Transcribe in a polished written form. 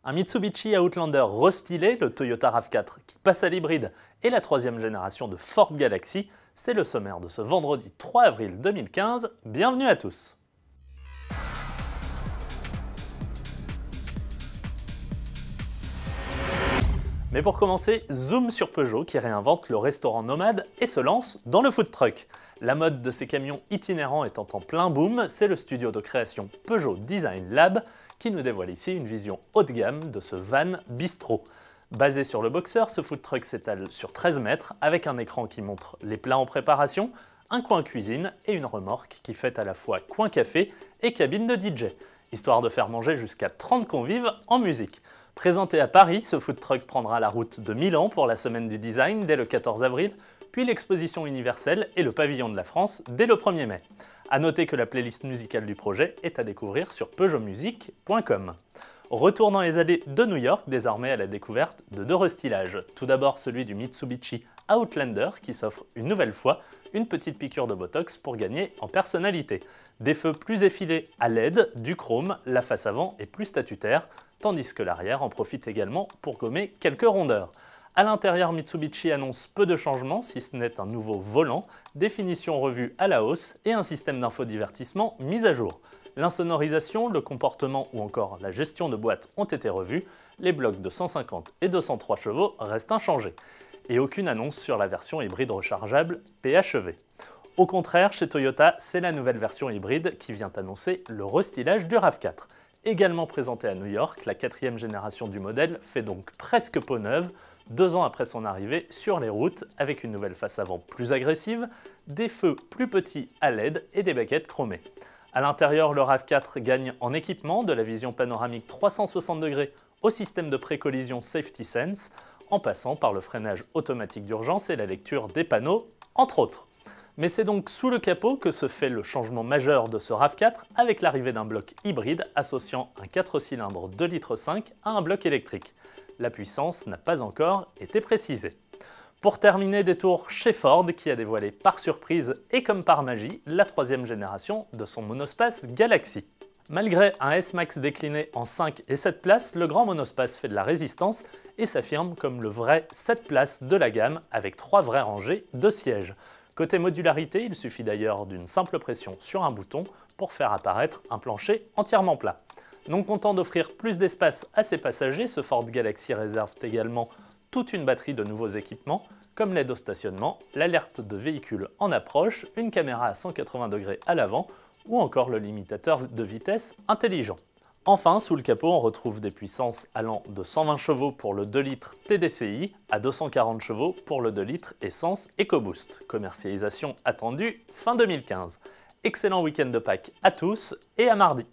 Un Mitsubishi Outlander restylé, le Toyota RAV4 qui passe à l'hybride et la troisième génération de Ford Galaxy, c'est le sommaire de ce vendredi 3 avril 2015. Bienvenue à tous. Mais pour commencer, zoom sur Peugeot qui réinvente le restaurant nomade et se lance dans le food truck. La mode de ces camions itinérants étant en plein boom, c'est le studio de création Peugeot Design Lab qui nous dévoile ici une vision haut de gamme de ce van bistrot. Basé sur le Boxer, ce food truck s'étale sur 13 mètres avec un écran qui montre les plats en préparation, un coin cuisine et une remorque qui fait à la fois coin café et cabine de DJ, histoire de faire manger jusqu'à 30 convives en musique. Présenté à Paris, ce food truck prendra la route de Milan pour la semaine du design dès le 14 avril, puis l'exposition universelle et le pavillon de la France dès le 1er mai. A noter que la playlist musicale du projet est à découvrir sur peugeotmusic.com. Retour dans les allées de New York, désormais à la découverte de deux restylages. Tout d'abord celui du Mitsubishi Outlander qui s'offre une nouvelle fois une petite piqûre de Botox pour gagner en personnalité. Des feux plus effilés à LED, du chrome, la face avant est plus statutaire, tandis que l'arrière en profite également pour gommer quelques rondeurs. A l'intérieur, Mitsubishi annonce peu de changements, si ce n'est un nouveau volant, des finitions revues à la hausse et un système d'infodivertissement mis à jour. L'insonorisation, le comportement ou encore la gestion de boîte ont été revus, les blocs de 150 et 203 chevaux restent inchangés. Et aucune annonce sur la version hybride rechargeable PHEV. Au contraire, chez Toyota, c'est la nouvelle version hybride qui vient annoncer le restylage du RAV4. Également présenté à New York, la quatrième génération du modèle fait donc presque peau neuve, 2 ans après son arrivée sur les routes, avec une nouvelle face avant plus agressive, des feux plus petits à LED et des baguettes chromées. A l'intérieur, le RAV4 gagne en équipement de la vision panoramique 360 degrés au système de précollision Safety Sense, en passant par le freinage automatique d'urgence et la lecture des panneaux, entre autres. Mais c'est donc sous le capot que se fait le changement majeur de ce RAV4 avec l'arrivée d'un bloc hybride associant un 4 cylindres 2,5 litres à un bloc électrique. La puissance n'a pas encore été précisée. Pour terminer, détour chez Ford qui a dévoilé par surprise et comme par magie la troisième génération de son monospace Galaxy. Malgré un S-Max décliné en 5 et 7 places, le grand monospace fait de la résistance et s'affirme comme le vrai 7 places de la gamme avec 3 vraies rangées de sièges. Côté modularité, il suffit d'ailleurs d'une simple pression sur un bouton pour faire apparaître un plancher entièrement plat. Non content d'offrir plus d'espace à ses passagers, ce Ford Galaxy réserve également toute une batterie de nouveaux équipements comme l'aide au stationnement, l'alerte de véhicule en approche, une caméra à 180 degrés à l'avant ou encore le limitateur de vitesse intelligent. Enfin, sous le capot, on retrouve des puissances allant de 120 chevaux pour le 2 litres TDCi à 240 chevaux pour le 2 litres essence EcoBoost. Commercialisation attendue fin 2015. Excellent week-end de Pâques à tous et à mardi.